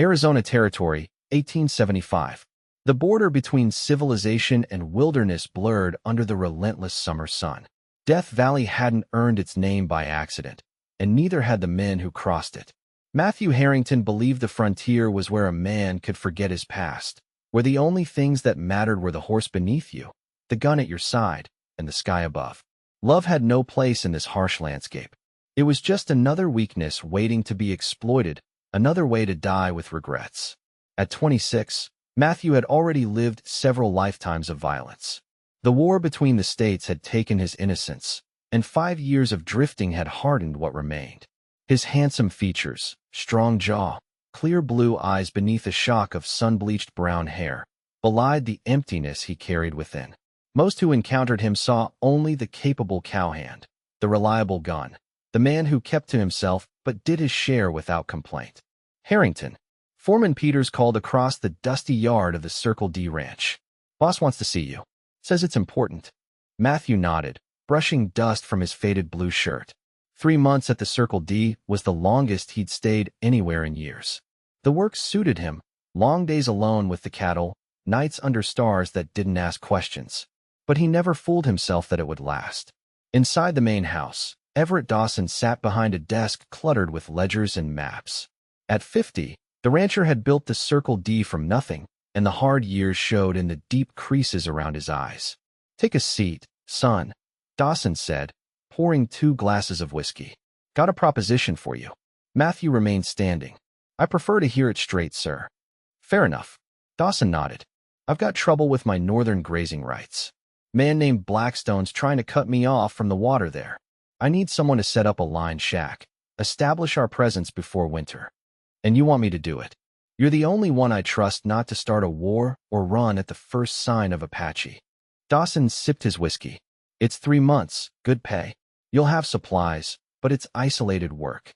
Arizona Territory, 1875. The border between civilization and wilderness blurred under the relentless summer sun. Death Valley hadn't earned its name by accident, and neither had the men who crossed it. Matthew Harrington believed the frontier was where a man could forget his past, where the only things that mattered were the horse beneath you, the gun at your side, and the sky above. Love had no place in this harsh landscape. It was just another weakness waiting to be exploited, another way to die with regrets. At 26, Matthew had already lived several lifetimes of violence. The war between the states had taken his innocence, and 5 years of drifting had hardened what remained. His handsome features, strong jaw, clear blue eyes beneath a shock of sun-bleached brown hair, belied the emptiness he carried within. Most who encountered him saw only the capable cowhand, the reliable gun, the man who kept to himself but did his share without complaint. Harrington. Foreman Peters called across the dusty yard of the Circle D ranch. "Boss wants to see you. Says it's important." Matthew nodded, brushing dust from his faded blue shirt. 3 months at the Circle D was the longest he'd stayed anywhere in years. The work suited him, long days alone with the cattle, nights under stars that didn't ask questions. But he never fooled himself that it would last. Inside the main house, Everett Dawson sat behind a desk cluttered with ledgers and maps. At 50, the rancher had built the Circle D from nothing, and the hard years showed in the deep creases around his eyes. "Take a seat, son," Dawson said, pouring 2 glasses of whiskey. "Got a proposition for you." Matthew remained standing. "I prefer to hear it straight, sir." "Fair enough." Dawson nodded. "I've got trouble with my northern grazing rights. Man named Blackstone's trying to cut me off from the water there. I need someone to set up a line shack, establish our presence before winter. And you want me to do it. You're the only one I trust not to start a war or run at the first sign of Apache." Dawson sipped his whiskey. "It's 3 months, good pay. You'll have supplies, but it's isolated work."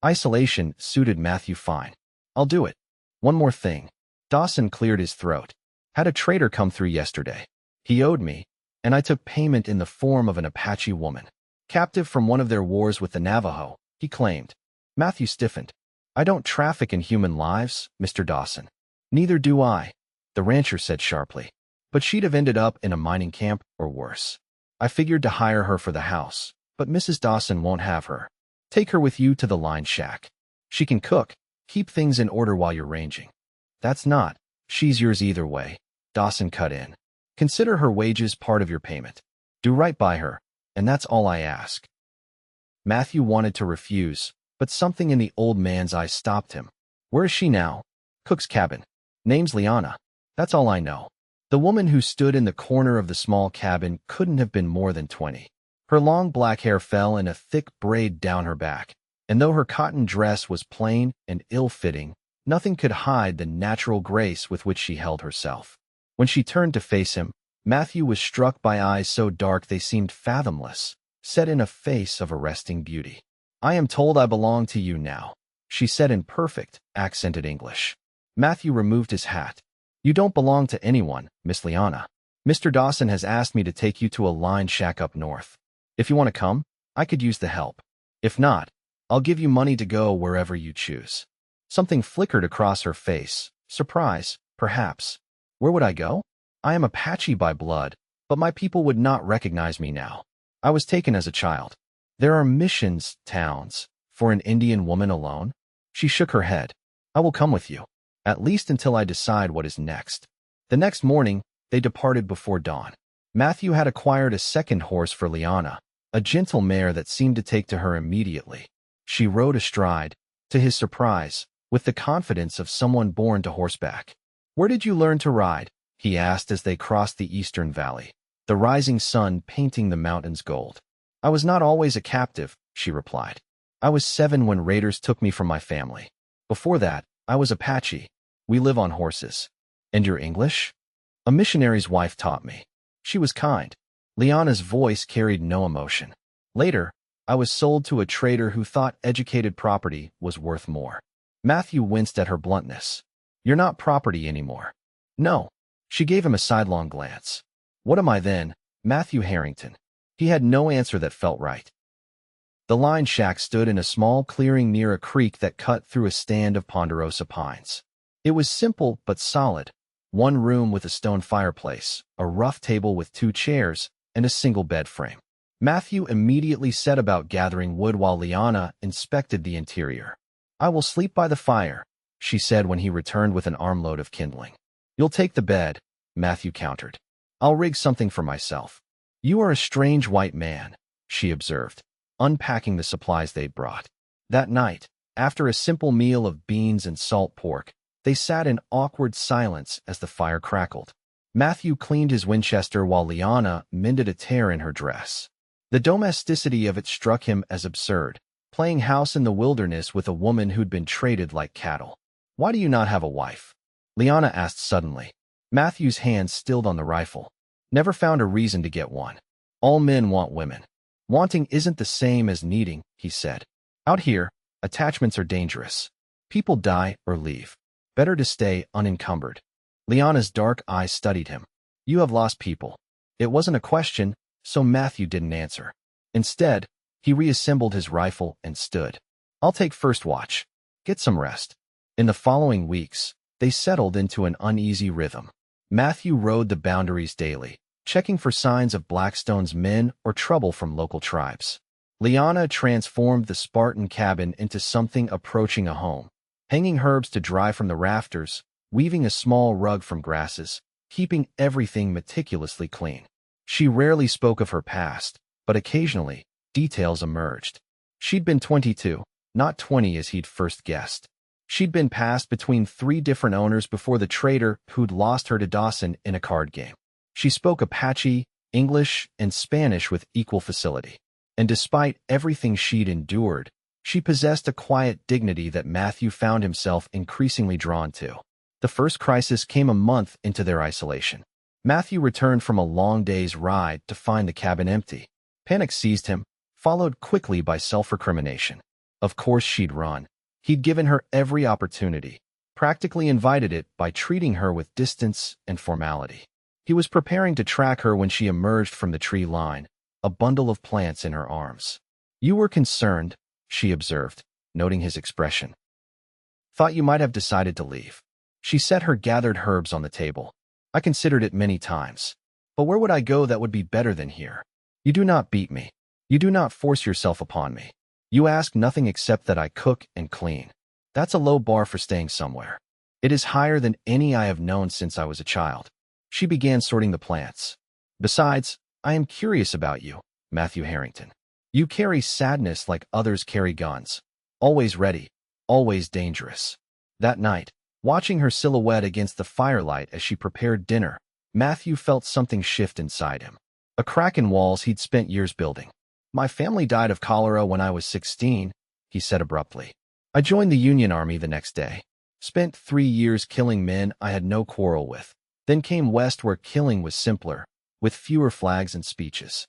Isolation suited Matthew fine. "I'll do it. One more thing." Dawson cleared his throat. "Had a trader come through yesterday. He owed me, and I took payment in the form of an Apache woman. Captive from one of their wars with the Navajo, he claimed." Matthew stiffened. "I don't traffic in human lives, Mr. Dawson." "Neither do I," the rancher said sharply. "But she'd have ended up in a mining camp or worse. I figured to hire her for the house, but Mrs. Dawson won't have her. Take her with you to the line shack. She can cook, keep things in order while you're ranging." "That's not. She's yours either way," Dawson cut in. "Consider her wages part of your payment. Do right by her, and that's all I ask." Matthew wanted to refuse, but something in the old man's eyes stopped him. "Where is she now?" "Cook's cabin. Name's Liana. That's all I know." The woman who stood in the corner of the small cabin couldn't have been more than 20. Her long black hair fell in a thick braid down her back, and though her cotton dress was plain and ill-fitting, nothing could hide the natural grace with which she held herself. When she turned to face him, Matthew was struck by eyes so dark they seemed fathomless, set in a face of arresting beauty. "I am told I belong to you now," she said in perfect, accented English. Matthew removed his hat. "You don't belong to anyone, Miss Liana. Mr. Dawson has asked me to take you to a line shack up north. If you want to come, I could use the help. If not, I'll give you money to go wherever you choose." Something flickered across her face. Surprise, perhaps. "Where would I go? I am Apache by blood, but my people would not recognize me now. I was taken as a child. There are missions, towns, for an Indian woman alone." She shook her head. "I will come with you, at least until I decide what is next." The next morning, they departed before dawn. Matthew had acquired a second horse for Liana, a gentle mare that seemed to take to her immediately. She rode astride, to his surprise, with the confidence of someone born to horseback. "Where did you learn to ride?" he asked as they crossed the eastern valley, the rising sun painting the mountains gold. "I was not always a captive," she replied. "I was 7 when raiders took me from my family. Before that, I was Apache. We live on horses." "And your English?" "A missionary's wife taught me. She was kind." Liana's voice carried no emotion. "Later, I was sold to a trader who thought educated property was worth more." Matthew winced at her bluntness. "You're not property anymore." "No." She gave him a sidelong glance. "What am I then?" "Matthew Harrington." He had no answer that felt right. The line shack stood in a small clearing near a creek that cut through a stand of ponderosa pines. It was simple but solid. One room with a stone fireplace, a rough table with 2 chairs, and a single bed frame. Matthew immediately set about gathering wood while Liana inspected the interior. "I will sleep by the fire," she said when he returned with an armload of kindling. "You'll take the bed," Matthew countered. "I'll rig something for myself." "You are a strange white man," she observed, unpacking the supplies they'd brought. That night, after a simple meal of beans and salt pork, they sat in awkward silence as the fire crackled. Matthew cleaned his Winchester while Liana mended a tear in her dress. The domesticity of it struck him as absurd, playing house in the wilderness with a woman who'd been traded like cattle. "Why do you not have a wife?" Liana asked suddenly. Matthew's hand stilled on the rifle. "Never found a reason to get one. All men want women. Wanting isn't the same as needing," he said. "Out here, attachments are dangerous. People die or leave. Better to stay unencumbered." Liana's dark eyes studied him. "You have lost people." It wasn't a question, so Matthew didn't answer. Instead, he reassembled his rifle and stood. "I'll take first watch. Get some rest." In the following weeks, they settled into an uneasy rhythm. Matthew rode the boundaries daily, checking for signs of Blackstone's men or trouble from local tribes. Liana transformed the Spartan cabin into something approaching a home, hanging herbs to dry from the rafters, weaving a small rug from grasses, keeping everything meticulously clean. She rarely spoke of her past, but occasionally, details emerged. She'd been 22, not 20 as he'd first guessed. She'd been passed between 3 different owners before the trader who'd lost her to Dawson in a card game. She spoke Apache, English, and Spanish with equal facility. And despite everything she'd endured, she possessed a quiet dignity that Matthew found himself increasingly drawn to. The first crisis came a month into their isolation. Matthew returned from a long day's ride to find the cabin empty. Panic seized him, followed quickly by self-recrimination. Of course she'd run. He'd given her every opportunity, practically invited it by treating her with distance and formality. He was preparing to track her when she emerged from the tree line, a bundle of plants in her arms. "You were concerned," she observed, noting his expression. "Thought you might have decided to leave." She set her gathered herbs on the table. "I considered it many times. But where would I go that would be better than here? You do not beat me. You do not force yourself upon me. You ask nothing except that I cook and clean. That's a low bar for staying somewhere. It is higher than any I have known since I was a child." She began sorting the plants. "Besides, I am curious about you, Matthew Harrington. You carry sadness like others carry guns. Always ready, always dangerous." That night, watching her silhouette against the firelight as she prepared dinner, Matthew felt something shift inside him. A crack in walls he'd spent years building. "My family died of cholera when I was 16, he said abruptly. "I joined the Union Army the next day. Spent 3 years killing men I had no quarrel with. Then came west where killing was simpler, with fewer flags and speeches."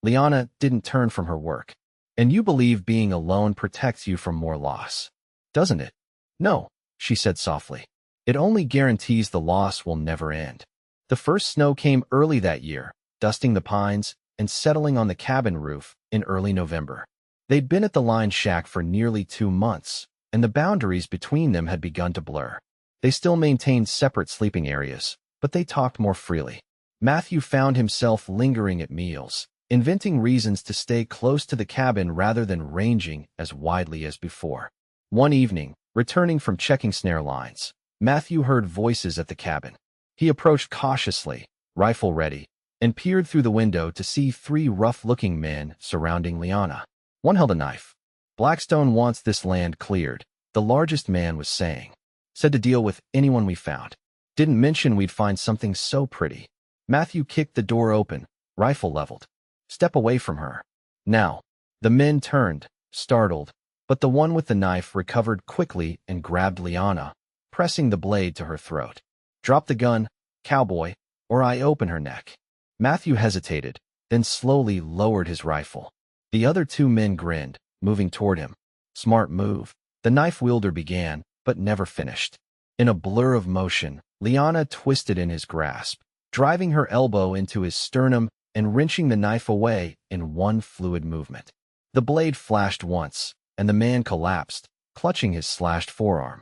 Liana didn't turn from her work. "And you believe being alone protects you from more loss, doesn't it?" "No," she said softly. "It only guarantees the loss will never end." The first snow came early that year, dusting the pines and settling on the cabin roof in early November. They'd been at the line shack for nearly 2 months, and the boundaries between them had begun to blur. They still maintained separate sleeping areas, but they talked more freely. Matthew found himself lingering at meals, inventing reasons to stay close to the cabin rather than ranging as widely as before. One evening, returning from checking snare lines, Matthew heard voices at the cabin. He approached cautiously, rifle ready, and peered through the window to see 3 rough-looking men surrounding Liana. One held a knife. "Blackstone wants this land cleared," the largest man was saying. "Said to deal with anyone we found. Didn't mention we'd find something so pretty." Matthew kicked the door open, rifle leveled. "Step away from her." "Now." The men turned, startled, but the one with the knife recovered quickly and grabbed Liana, pressing the blade to her throat. "Drop the gun, cowboy, or I open her neck." Matthew hesitated, then slowly lowered his rifle. The other 2 men grinned, moving toward him. "Smart move." The knife wielder began, but never finished. In a blur of motion, Liana twisted in his grasp, driving her elbow into his sternum and wrenching the knife away in one fluid movement. The blade flashed once, and the man collapsed, clutching his slashed forearm.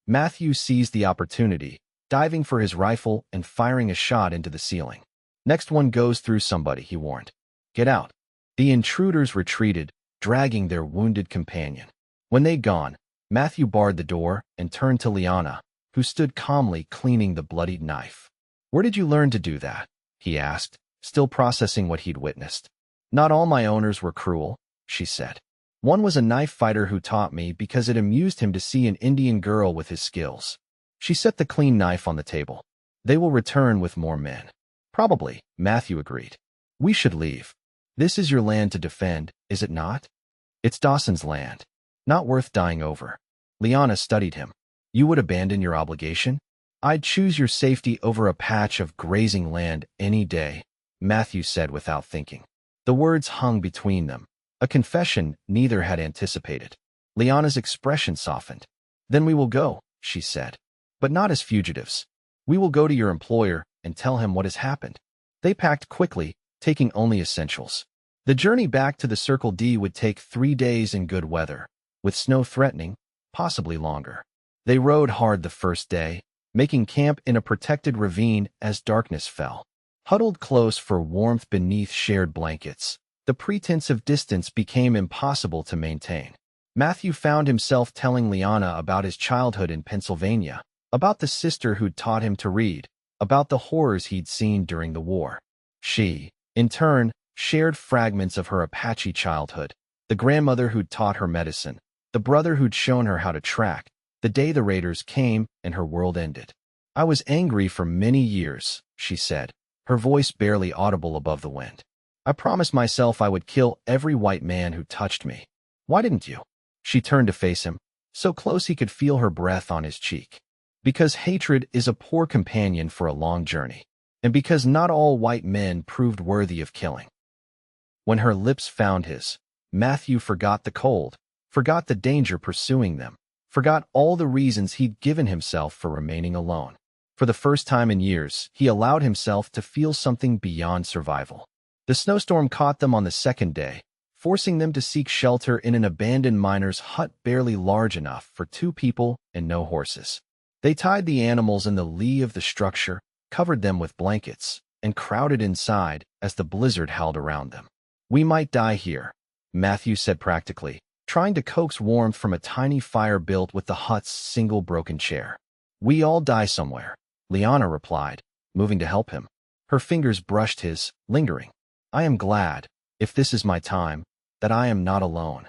Matthew seized the opportunity, diving for his rifle and firing a shot into the ceiling. "Next one goes through somebody," he warned. "Get out." The intruders retreated, dragging their wounded companion. When they'd gone, Matthew barred the door and turned to Liana, who stood calmly cleaning the bloodied knife. "Where did you learn to do that?" he asked, still processing what he'd witnessed. "Not all my owners were cruel," she said. "One was a knife fighter who taught me because it amused him to see an Indian girl with his skills." She set the clean knife on the table. "They will return with more men." "Probably," Matthew agreed. "We should leave. This is your land to defend, is it not?" "It's Dawson's land. Not worth dying over." Liana studied him. "You would abandon your obligation?" "I'd choose your safety over a patch of grazing land any day," Matthew said without thinking. The words hung between them, a confession neither had anticipated. Liana's expression softened. "Then we will go," she said. "But not as fugitives. We will go to your employer and tell him what has happened." They packed quickly, taking only essentials. The journey back to the Circle D would take 3 days in good weather, with snow threatening, possibly longer. They rode hard the first day, making camp in a protected ravine as darkness fell. Huddled close for warmth beneath shared blankets, the pretense of distance became impossible to maintain. Matthew found himself telling Liana about his childhood in Pennsylvania, about the sister who'd taught him to read, about the horrors he'd seen during the war. She, in turn, shared fragments of her Apache childhood, the grandmother who'd taught her medicine, the brother who'd shown her how to track, the day the raiders came and her world ended. "I was angry for many years," she said, her voice barely audible above the wind. "I promised myself I would kill every white man who touched me. Why didn't you?" She turned to face him, so close he could feel her breath on his cheek. "Because hatred is a poor companion for a long journey, and because not all white men proved worthy of killing." When her lips found his, Matthew forgot the cold, forgot the danger pursuing them, forgot all the reasons he'd given himself for remaining alone. For the first time in years, he allowed himself to feel something beyond survival. The snowstorm caught them on the second day, forcing them to seek shelter in an abandoned miner's hut barely large enough for 2 people and no horses. They tied the animals in the lee of the structure, covered them with blankets, and crowded inside as the blizzard howled around them. "We might die here," Matthew said practically, trying to coax warmth from a tiny fire built with the hut's single broken chair. "We all die somewhere," Liana replied, moving to help him. Her fingers brushed his, lingering. "I am glad, if this is my time, that I am not alone."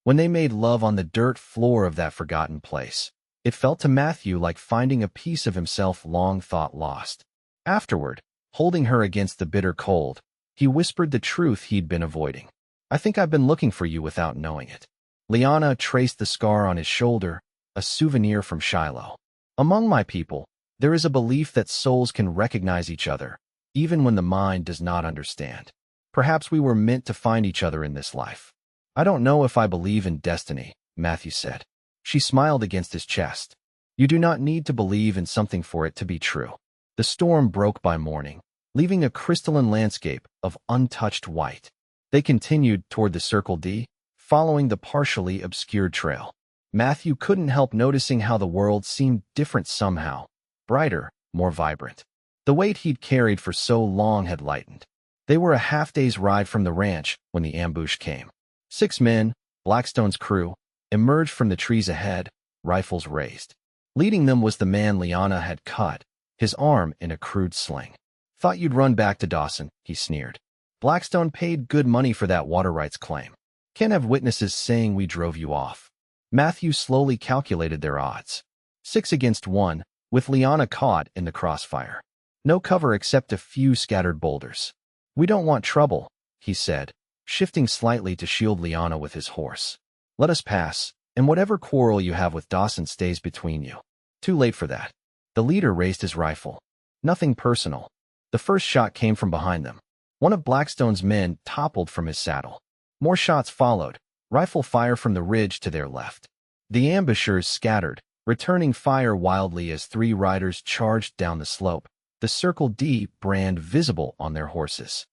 When they made love on the dirt floor of that forgotten place, it felt to Matthew like finding a piece of himself long thought lost. Afterward, holding her against the bitter cold, he whispered the truth he'd been avoiding. "I think I've been looking for you without knowing it." Liana traced the scar on his shoulder, a souvenir from Shiloh. "Among my people, there is a belief that souls can recognize each other, even when the mind does not understand. Perhaps we were meant to find each other in this life." "I don't know if I believe in destiny," Matthew said. She smiled against his chest. "You do not need to believe in something for it to be true." The storm broke by morning, leaving a crystalline landscape of untouched white. They continued toward the Circle D, following the partially obscured trail. Matthew couldn't help noticing how the world seemed different somehow, brighter, more vibrant. The weight he'd carried for so long had lightened. They were a half-day's ride from the ranch when the ambush came. 6 men, Blackstone's crew, emerged from the trees ahead, rifles raised. Leading them was the man Liana had cut, his arm in a crude sling. "Thought you'd run back to Dawson," he sneered. "Blackstone paid good money for that water rights claim. Can't have witnesses saying we drove you off." Matthew slowly calculated their odds. 6 against 1, with Liana caught in the crossfire. No cover except a few scattered boulders. "We don't want trouble," he said, shifting slightly to shield Liana with his horse. "Let us pass, and whatever quarrel you have with Dawson stays between you." Too late for that. The leader raised his rifle. Nothing personal. The first shot came from behind them. One of Blackstone's men toppled from his saddle. More shots followed, rifle fire from the ridge to their left. The ambushers scattered, returning fire wildly as 3 riders charged down the slope, the Circle D brand visible on their horses.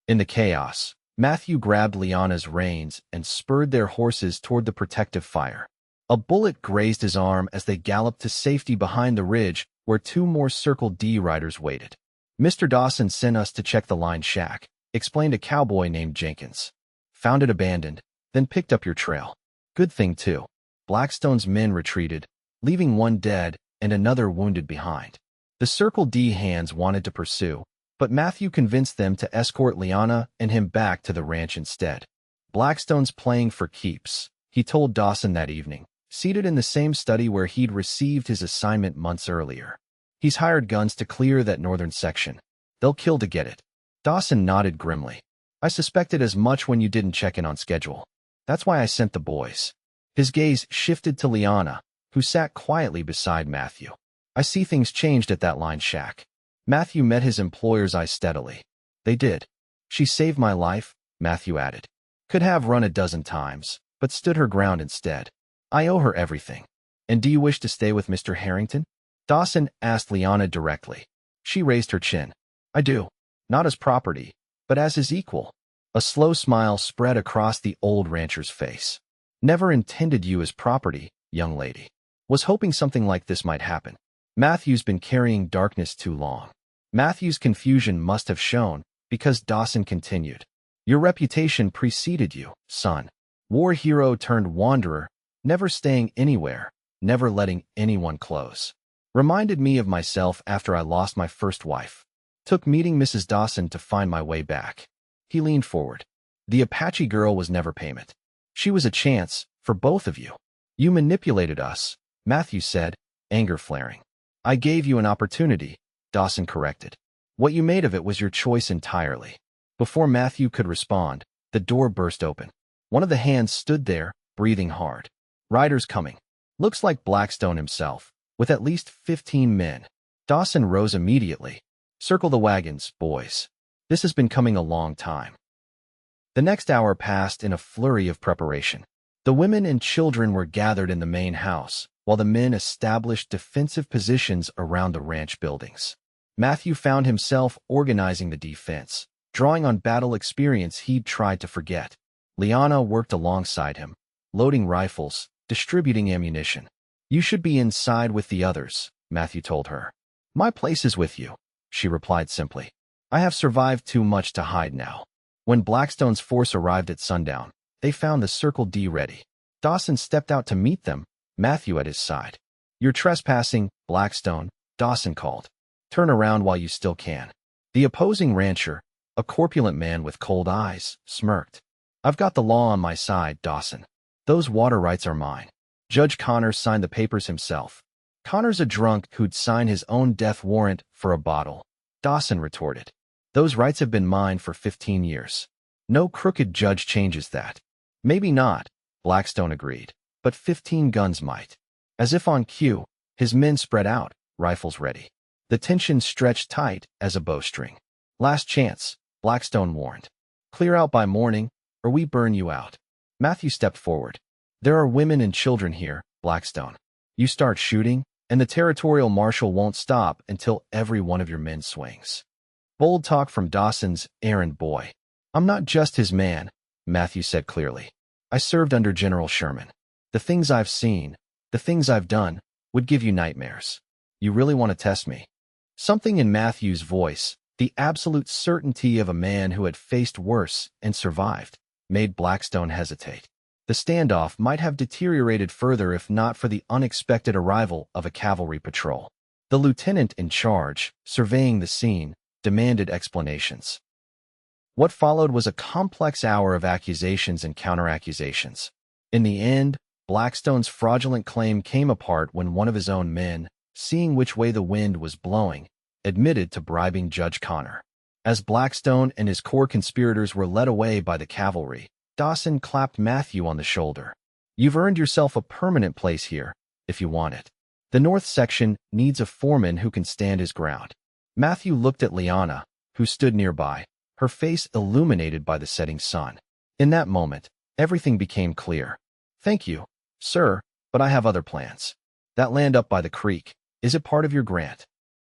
In the chaos, Matthew grabbed Liana's reins and spurred their horses toward the protective fire. A bullet grazed his arm as they galloped to safety behind the ridge where two more Circle D riders waited. Mr. Dawson sent us to check the line shack, explained a cowboy named Jenkins. Found it abandoned, then picked up your trail. Good thing, too. Blackstone's men retreated, leaving one dead and another wounded behind. The Circle D hands wanted to pursue, but Matthew convinced them to escort Liana and him back to the ranch instead. Blackstone's playing for keeps, he told Dawson that evening, seated in the same study where he'd received his assignment months earlier. He's hired guns to clear that northern section. They'll kill to get it. Dawson nodded grimly. I suspected as much when you didn't check in on schedule. That's why I sent the boys. His gaze shifted to Liana, who sat quietly beside Matthew. I see things changed at that line shack. Matthew met his employer's eyes steadily. They did. She saved my life, Matthew added. Could have run a dozen times, but stood her ground instead. I owe her everything. And do you wish to stay with Mr. Harrington? Dawson asked Liana directly. She raised her chin. I do. Not as property, but as his equal. A slow smile spread across the old rancher's face. Never intended you as property, young lady. Was hoping something like this might happen. Matthew's been carrying darkness too long. Matthew's confusion must have shown, because Dawson continued. Your reputation preceded you, son. War hero turned wanderer, never staying anywhere, never letting anyone close. Reminded me of myself after I lost my first wife. Took meeting Mrs. Dawson to find my way back. He leaned forward. The Apache girl was never payment. She was a chance, for both of you. You manipulated us, Matthew said, anger flaring. I gave you an opportunity, Dawson corrected. What you made of it was your choice entirely. Before Matthew could respond, the door burst open. One of the hands stood there, breathing hard. Riders coming. Looks like Blackstone himself, with at least 15 men. Dawson rose immediately. Circle the wagons, boys. This has been coming a long time. The next hour passed in a flurry of preparation. The women and children were gathered in the main house, while the men established defensive positions around the ranch buildings. Matthew found himself organizing the defense, drawing on battle experience he'd tried to forget. Liana worked alongside him, loading rifles, distributing ammunition. You should be inside with the others, Matthew told her. My place is with you, she replied simply. I have survived too much to hide now. When Blackstone's force arrived at sundown, they found the Circle D ready. Dawson stepped out to meet them, Matthew at his side. You're trespassing, Blackstone, Dawson called. Turn around while you still can. The opposing rancher, a corpulent man with cold eyes, smirked. I've got the law on my side, Dawson. Those water rights are mine. Judge Connor signed the papers himself. Connor's a drunk who'd sign his own death warrant for a bottle, Dawson retorted. Those rights have been mine for 15 years. No crooked judge changes that. Maybe not, Blackstone agreed, but 15 guns might. As if on cue, his men spread out, rifles ready. The tension stretched tight as a bowstring. Last chance, Blackstone warned. Clear out by morning, or we burn you out. Matthew stepped forward. There are women and children here, Blackstone. You start shooting, and the territorial marshal won't stop until every one of your men swings. Bold talk from Dawson's errand boy. I'm not just his man, Matthew said clearly. I served under General Sherman. The things I've seen, the things I've done, would give you nightmares. You really want to test me? Something in Matthew's voice, the absolute certainty of a man who had faced worse and survived, made Blackstone hesitate. The standoff might have deteriorated further if not for the unexpected arrival of a cavalry patrol. The lieutenant in charge, surveying the scene, demanded explanations. What followed was a complex hour of accusations and counter-accusations. In the end, Blackstone's fraudulent claim came apart when one of his own men, seeing which way the wind was blowing, admitted to bribing Judge Connor. As Blackstone and his core conspirators were led away by the cavalry, Dawson clapped Matthew on the shoulder. You've earned yourself a permanent place here, if you want it. The north section needs a foreman who can stand his ground. Matthew looked at Liana, who stood nearby, her face illuminated by the setting sun. In that moment, everything became clear. Thank you, sir, but I have other plans. That land up by the creek, is it part of your grant?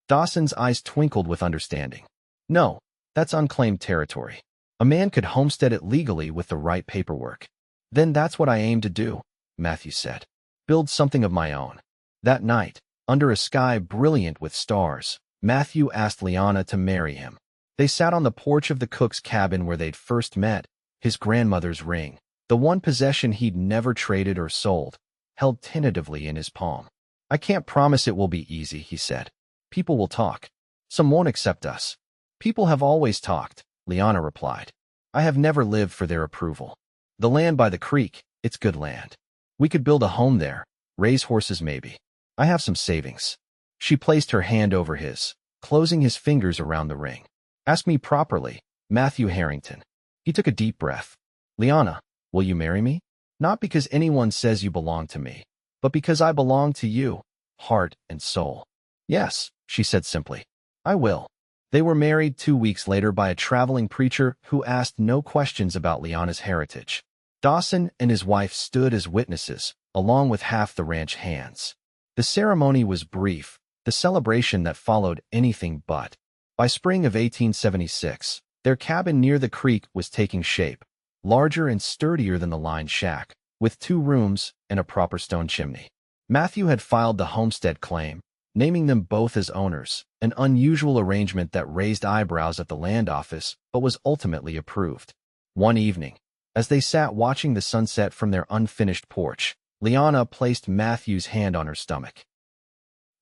Dawson's eyes twinkled with understanding. No, that's unclaimed territory. A man could homestead it legally with the right paperwork. Then that's what I aim to do, Matthew said. Build something of my own. That night, under a sky brilliant with stars, Matthew asked Liana to marry him. They sat on the porch of the cook's cabin where they'd first met, his grandmother's ring, the one possession he'd never traded or sold, held tentatively in his palm. I can't promise it will be easy, he said. People will talk. Some won't accept us. People have always talked, Liana replied. I have never lived for their approval. The land by the creek, it's good land. We could build a home there, raise horses maybe. I have some savings. She placed her hand over his, closing his fingers around the ring. Ask me properly, Matthew Harrington. He took a deep breath. Liana, will you marry me? Not because anyone says you belong to me, but because I belong to you, heart and soul. Yes, she said simply. I will. They were married 2 weeks later by a traveling preacher who asked no questions about Liana's heritage. Dawson and his wife stood as witnesses, along with half the ranch hands. The ceremony was brief, the celebration that followed anything but. By spring of 1876, their cabin near the creek was taking shape, larger and sturdier than the lined shack, with 2 rooms and a proper stone chimney. Matthew had filed the homestead claim, naming them both as owners, an unusual arrangement that raised eyebrows at the land office but was ultimately approved. One evening, as they sat watching the sunset from their unfinished porch, Liana placed Matthew's hand on her stomach.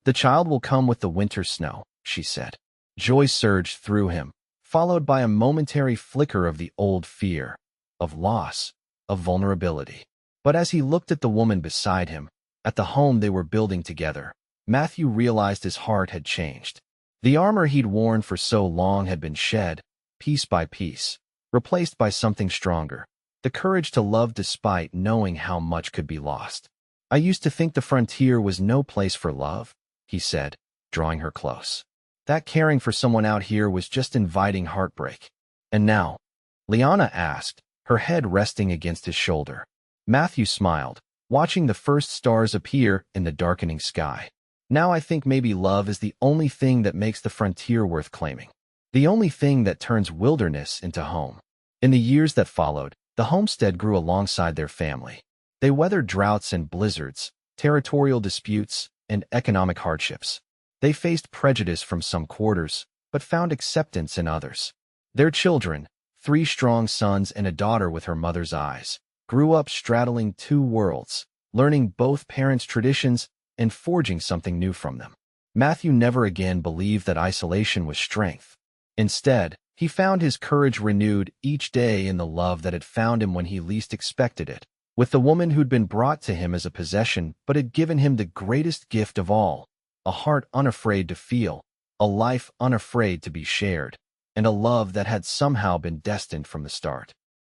The child will come with the winter snow, she said. Joy surged through him, followed by a momentary flicker of the old fear, of loss, of vulnerability. But as he looked at the woman beside him, at the home they were building together, Matthew realized his heart had changed. The armor he'd worn for so long had been shed, piece by piece, replaced by something stronger, the courage to love despite knowing how much could be lost. I used to think the frontier was no place for love, he said, drawing her close. That caring for someone out here was just inviting heartbreak. And now? Liana asked, her head resting against his shoulder. Matthew smiled, watching the first stars appear in the darkening sky. Now I think maybe love is the only thing that makes the frontier worth claiming. The only thing that turns wilderness into home. In the years that followed, the homestead grew alongside their family. They weathered droughts and blizzards, territorial disputes, and economic hardships. They faced prejudice from some quarters, but found acceptance in others. Their children, 3 strong sons and a daughter with her mother's eyes, grew up straddling 2 worlds, learning both parents' traditions and forging something new from them. Matthew never again believed that isolation was strength. Instead, he found his courage renewed each day in the love that had found him when he least expected it, with the woman who'd been brought to him as a possession but had given him the greatest gift of all, a heart unafraid to feel, a life unafraid to be shared, and a love that had somehow been destined from the start.